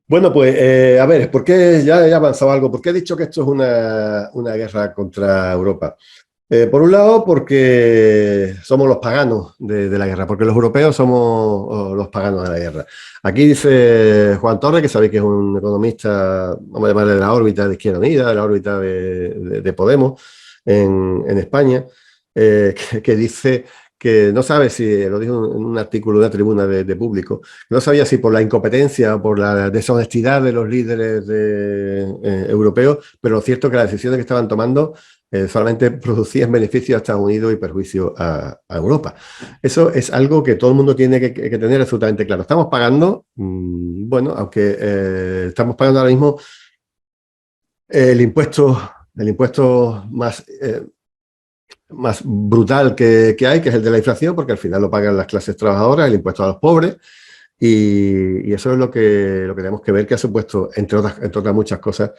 Bueno, pues a ver, ¿por qué ya he avanzado algo? ¿Por qué he dicho que esto es una guerra contra Europa? Por un lado, porque somos los paganos de la guerra, porque los europeos somos los paganos de la guerra. Aquí dice Juan Torres, que sabéis que es un economista, vamos a llamarle de la órbita de Izquierda Unida, de la órbita de Podemos en España, que dice que no sabe si, lo dijo en un artículo de una tribuna de Público, no sabía si por la incompetencia o por la deshonestidad de los líderes europeos, pero lo cierto es que las decisiones que estaban tomando solamente producían beneficios a Estados Unidos y perjuicio a Europa. Eso es algo que todo el mundo tiene que tener absolutamente claro. Estamos pagando, bueno, aunque estamos pagando ahora mismo el impuesto más brutal que hay, que es el de la inflación, porque al final lo pagan las clases trabajadoras, el impuesto a los pobres, y eso es lo que tenemos que ver, que ha supuesto, entre otras muchas cosas,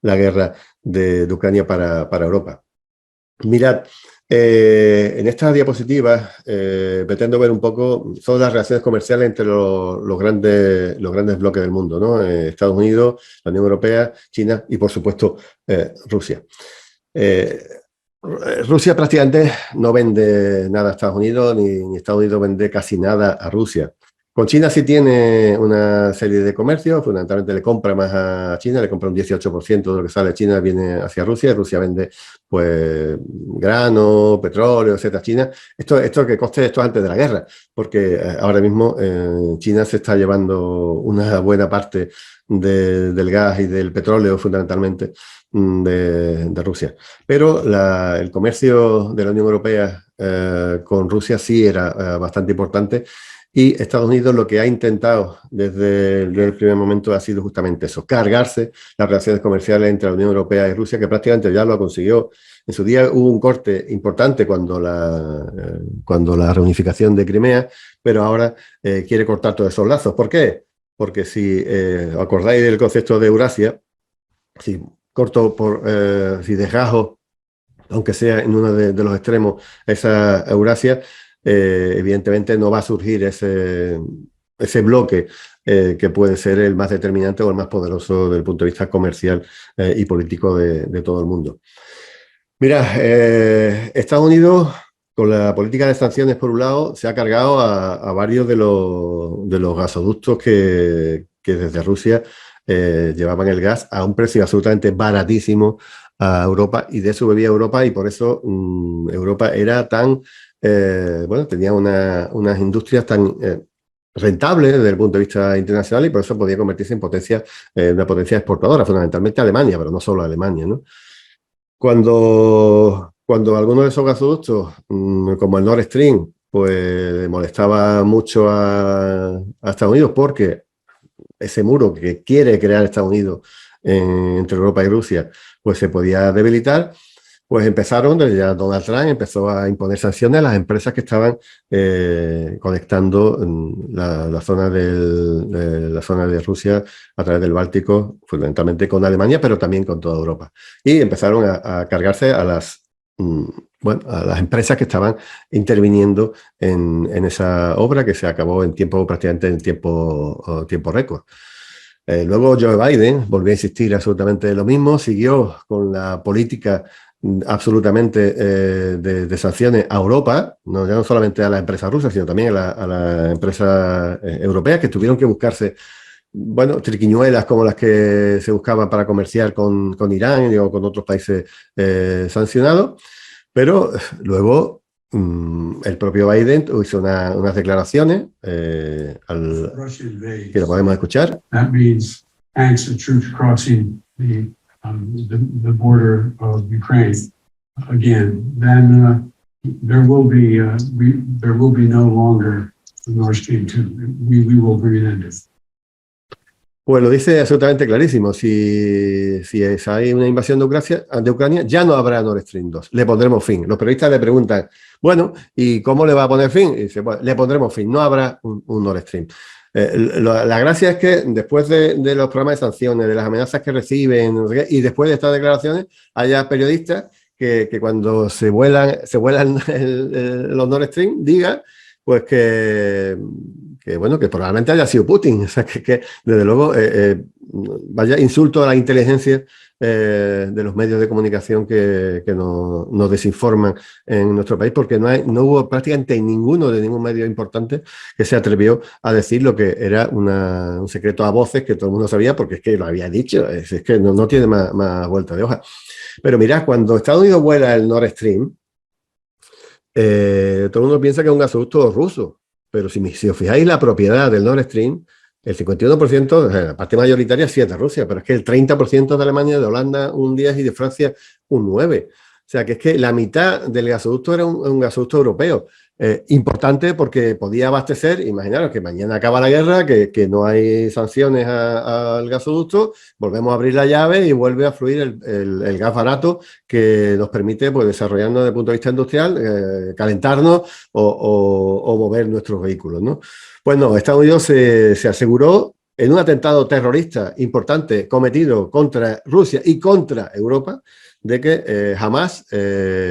la guerra de Ucrania para Europa. Mirad, en estas diapositivas pretendo ver un poco todas las relaciones comerciales entre los grandes bloques del mundo, ¿no? Estados Unidos, la Unión Europea, China y, por supuesto, Rusia. Rusia prácticamente no vende nada a Estados Unidos, ni Estados Unidos vende casi nada a Rusia. Con China sí tiene una serie de comercios, fundamentalmente le compra más a China, le compra un 18% de lo que sale de China viene hacia Rusia, y Rusia vende pues grano, petróleo, etcétera. China, esto que coste, esto antes de la guerra, porque ahora mismo China se está llevando una buena parte del gas y del petróleo fundamentalmente de Rusia. Pero el comercio de la Unión Europea con Rusia sí era bastante importante. Y Estados Unidos lo que ha intentado desde el primer momento ha sido justamente eso, cargarse las relaciones comerciales entre la Unión Europea y Rusia, que prácticamente ya lo consiguió. En su día hubo un corte importante cuando la reunificación de Crimea, pero ahora quiere cortar todos esos lazos. ¿Por qué? Porque si os acordáis del concepto de Eurasia, si desgajo, aunque sea en uno de los extremos, esa Eurasia, evidentemente no va a surgir ese bloque que puede ser el más determinante o el más poderoso desde el punto de vista comercial y político de todo el mundo. Mira, Estados Unidos, con la política de sanciones por un lado, se ha cargado a varios de los gasoductos que desde Rusia llevaban el gas a un precio absolutamente baratísimo a Europa, y de eso bebía Europa, y por eso Europa era tan tenía unas industrias tan rentables desde el punto de vista internacional, y por eso podía convertirse en una potencia exportadora, fundamentalmente Alemania, pero no solo Alemania, ¿no? Cuando algunos de esos gasoductos, como el Nord Stream, pues molestaba mucho a Estados Unidos, porque ese muro que quiere crear Estados Unidos entre Europa y Rusia, pues se podía debilitar, pues empezaron, desde ya Donald Trump empezó a imponer sanciones a las empresas que estaban conectando la zona de Rusia a través del Báltico, fundamentalmente con Alemania, pero también con toda Europa. Y empezaron a cargarse a las empresas que estaban interviniendo en esa obra, que se acabó prácticamente en tiempo récord. Luego Joe Biden volvió a insistir absolutamente lo mismo, siguió con la política absolutamente de sanciones a Europa, ya no solamente a las empresas rusas, sino también a las empresas europeas, que tuvieron que buscarse triquiñuelas como las que se buscaban para comerciar con Irán o con otros países sancionados. Pero luego el propio Biden hizo unas declaraciones que lo podemos escuchar. That means tanks and troops crossing the border of Ukraine again. Then there will be no longer the Nord Stream 2. We will bring it in. Pues lo dice absolutamente clarísimo. Si hay una invasión de Ucrania, ya no habrá Nord Stream 2. Le pondremos fin. Los periodistas le preguntan, bueno, ¿y cómo le va a poner fin? Y dice, bueno, le pondremos fin. No habrá un Nord Stream. La gracia es que después de los programas de sanciones, de las amenazas que reciben, no sé qué, y después de estas declaraciones, haya periodistas que cuando se vuelan los Nord Stream, digan pues bueno, que probablemente haya sido Putin. O sea, que desde luego, vaya insulto a la inteligencia de los medios de comunicación que nos desinforman en nuestro país, porque no hubo prácticamente ninguno de ningún medio importante que se atrevió a decir lo que era un secreto a voces que todo el mundo sabía, porque es que lo había dicho, es que no tiene más vuelta de hoja. Pero mirad, cuando Estados Unidos vuela el Nord Stream, todo el mundo piensa que es un gasoducto ruso, pero si os fijáis la propiedad del Nord Stream, el 51%, la parte mayoritaria sí es de Rusia, pero es que el 30% de Alemania, de Holanda un 10% y de Francia un 9%. O sea, que es que la mitad del gasoducto era un gasoducto europeo. Importante porque podía abastecer, imaginaros que mañana acaba la guerra, que no hay sanciones al gasoducto, volvemos a abrir la llave y vuelve a fluir el gas barato que nos permite pues, desarrollarnos desde el punto de vista industrial, calentarnos o mover nuestros vehículos, ¿no? Pues no, Estados Unidos se aseguró en un atentado terrorista importante cometido contra Rusia y contra Europa, de que jamás,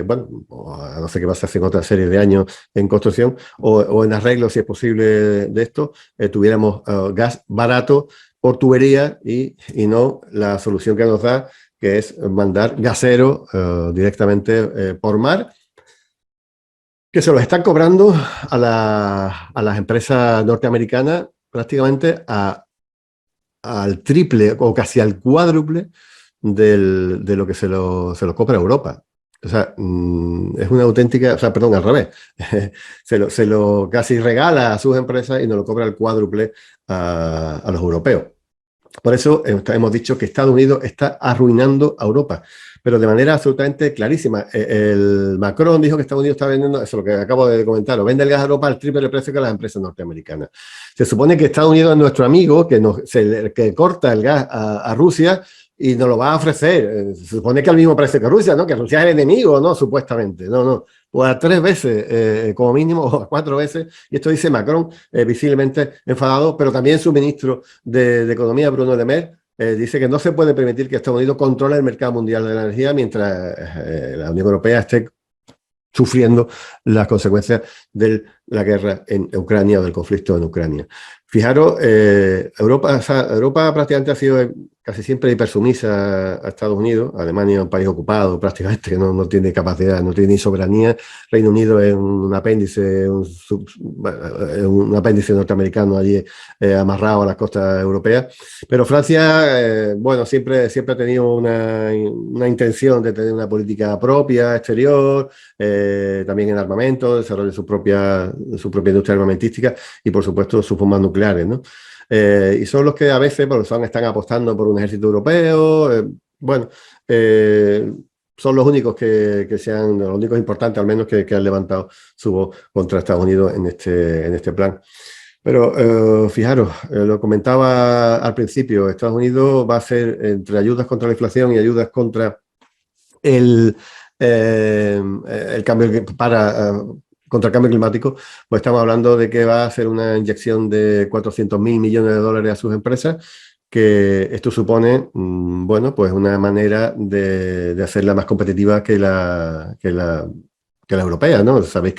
bueno, no sé qué pasa hace otra serie de años en construcción o en arreglo, si es posible, de esto, tuviéramos gas barato por tubería y no la solución que nos da, que es mandar gasero directamente por mar, que se los están cobrando a las empresas norteamericanas prácticamente al triple o casi al cuádruple de lo que se lo compra Europa. O sea, es una auténtica, o sea, perdón, al revés. se lo casi regala a sus empresas y nos lo cobra el cuádruple a los europeos. Por eso hemos dicho que Estados Unidos está arruinando a Europa, pero de manera absolutamente clarísima. El Macron dijo que Estados Unidos está vendiendo, eso es lo que acabo de comentar, vende el gas a Europa al triple de precio que las empresas norteamericanas. Se supone que Estados Unidos es nuestro amigo, que corta el gas a Rusia y nos lo va a ofrecer. Se supone que al mismo precio que Rusia, ¿no? Que Rusia es el enemigo, ¿no? Supuestamente. No. O a 3 veces, como mínimo, o a 4 veces. Y esto dice Macron, visiblemente enfadado, pero también su ministro de Economía, Bruno Le Maire, dice que no se puede permitir que Estados Unidos controle el mercado mundial de la energía mientras la Unión Europea esté sufriendo las consecuencias de la guerra en Ucrania o del conflicto en Ucrania. Fijaros, Europa prácticamente ha sido casi siempre hipersumisa a Estados Unidos. Alemania es un país ocupado prácticamente, que no tiene capacidad, no tiene ni soberanía. Reino Unido es un apéndice norteamericano allí amarrado a las costas europeas. Pero Francia, bueno, siempre ha tenido una intención de tener una política propia, exterior, también en armamento, desarrollo de su propia industria armamentística y, por supuesto, sus bombas nucleares, ¿no? Y son los que a veces están apostando por un ejército europeo. Son los únicos los únicos importantes, al menos, que han levantado su voz contra Estados Unidos en este plan. Pero fijaros, lo comentaba al principio, Estados Unidos va a hacer, entre ayudas contra la inflación y ayudas contra el cambio contra el cambio climático, pues estamos hablando de que va a hacer una inyección de 400.000 millones de dólares a sus empresas, que esto supone, bueno, pues una manera de hacerla más competitiva que la europea, ¿no? Sabéis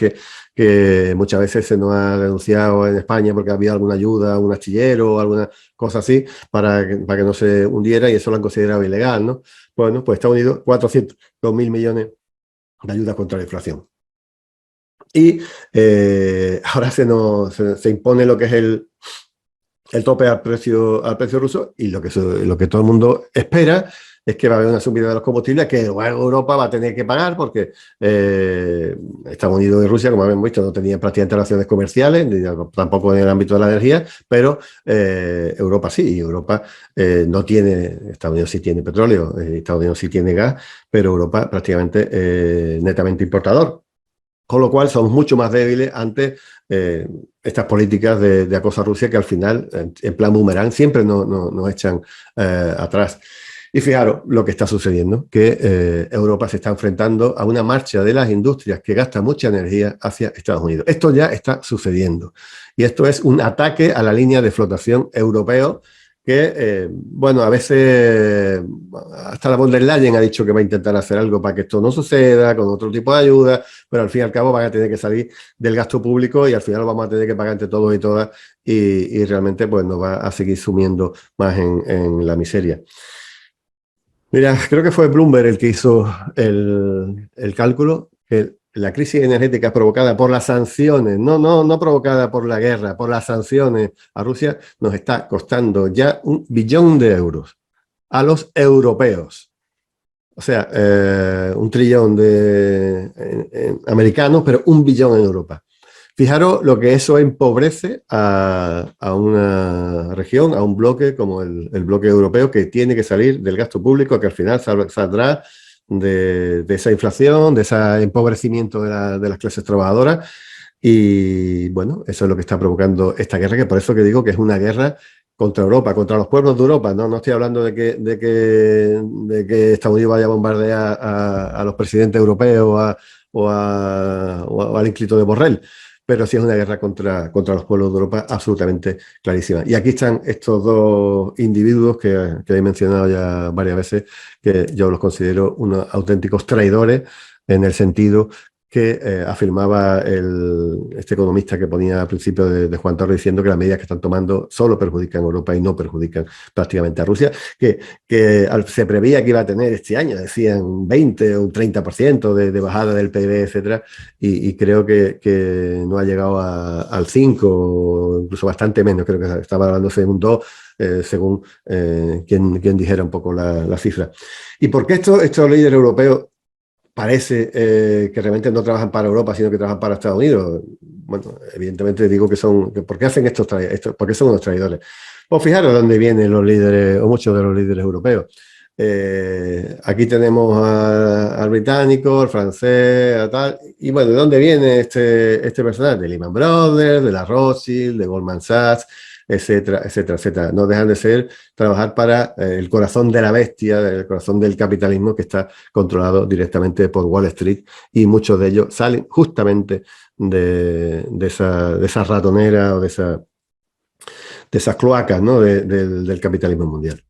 que muchas veces se nos ha denunciado en España porque había alguna ayuda, un astillero o alguna cosa así para que no se hundiera, y eso lo han considerado ilegal, ¿no? Bueno, pues Estados Unidos, 400.000 millones de ayuda contra la inflación. Y ahora se impone lo que es el tope al precio ruso, y lo que todo el mundo espera es que va a haber una subida de los combustibles que luego Europa va a tener que pagar, porque Estados Unidos y Rusia, como habíamos visto, no tenían prácticamente relaciones comerciales, tampoco en el ámbito de la energía, pero Europa sí, y Europa no tiene. Estados Unidos sí tiene petróleo, Estados Unidos sí tiene gas, pero Europa prácticamente netamente importador. Con lo cual somos mucho más débiles ante estas políticas de acoso a Rusia que al final, en plan boomerang, siempre nos echan atrás. Y fijaros lo que está sucediendo, que Europa se está enfrentando a una marcha de las industrias que gastan mucha energía hacia Estados Unidos. Esto ya está sucediendo. Y esto es un ataque a la línea de flotación europeo que, bueno, a veces hasta la von der Leyen ha dicho que va a intentar hacer algo para que esto no suceda, con otro tipo de ayuda, pero al fin y al cabo van a tener que salir del gasto público y al final lo vamos a tener que pagar entre todos y todas y realmente pues nos va a seguir sumiendo más en la miseria. Mira, creo que fue Bloomberg el que hizo el cálculo, que la crisis energética provocada por las sanciones, no provocada por la guerra, por las sanciones a Rusia, nos está costando ya 1 billón de euros a los europeos. O sea, 1 trillón de americanos, pero 1 billón en Europa. Fijaros lo que eso empobrece a una región, a un bloque como el bloque europeo, que tiene que salir del gasto público, que al final saldrá de esa inflación, de ese empobrecimiento de las clases trabajadoras. Y bueno, eso es lo que está provocando esta guerra, que por eso que digo que es una guerra contra Europa, contra los pueblos de Europa. No estoy hablando de que Estados Unidos vaya a bombardear a los presidentes europeos o al ínclito de Borrell, pero sí es una guerra contra los pueblos de Europa absolutamente clarísima. Y aquí están estos dos individuos que he mencionado ya varias veces, que yo los considero unos auténticos traidores, en el sentido que afirmaba este economista que ponía al principio de Juan Torres, diciendo que las medidas que están tomando solo perjudican a Europa y no perjudican prácticamente a Rusia, que se preveía que iba a tener este año, decían 20 o un 30% de bajada del PIB, etcétera, y creo que no ha llegado al 5, o incluso bastante menos, creo que estaba hablándose de un 2, según quien dijera un poco la cifra. ¿Y por qué estos líderes europeos parece que realmente no trabajan para Europa, sino que trabajan para Estados Unidos? Bueno, evidentemente digo ¿por qué hacen por qué son unos traidores? Pues fijaros dónde vienen los líderes, o muchos de los líderes europeos. Aquí tenemos al británico, al francés, a tal, y bueno, ¿de dónde viene este personaje? De Lehman Brothers, de la Rothschild, de Goldman Sachs, etcétera, etcétera, etcétera. No dejan de trabajar para el corazón de la bestia, el corazón del capitalismo, que está controlado directamente por Wall Street, y muchos de ellos salen justamente de esa ratonera o de esas cloacas, ¿no? del capitalismo mundial.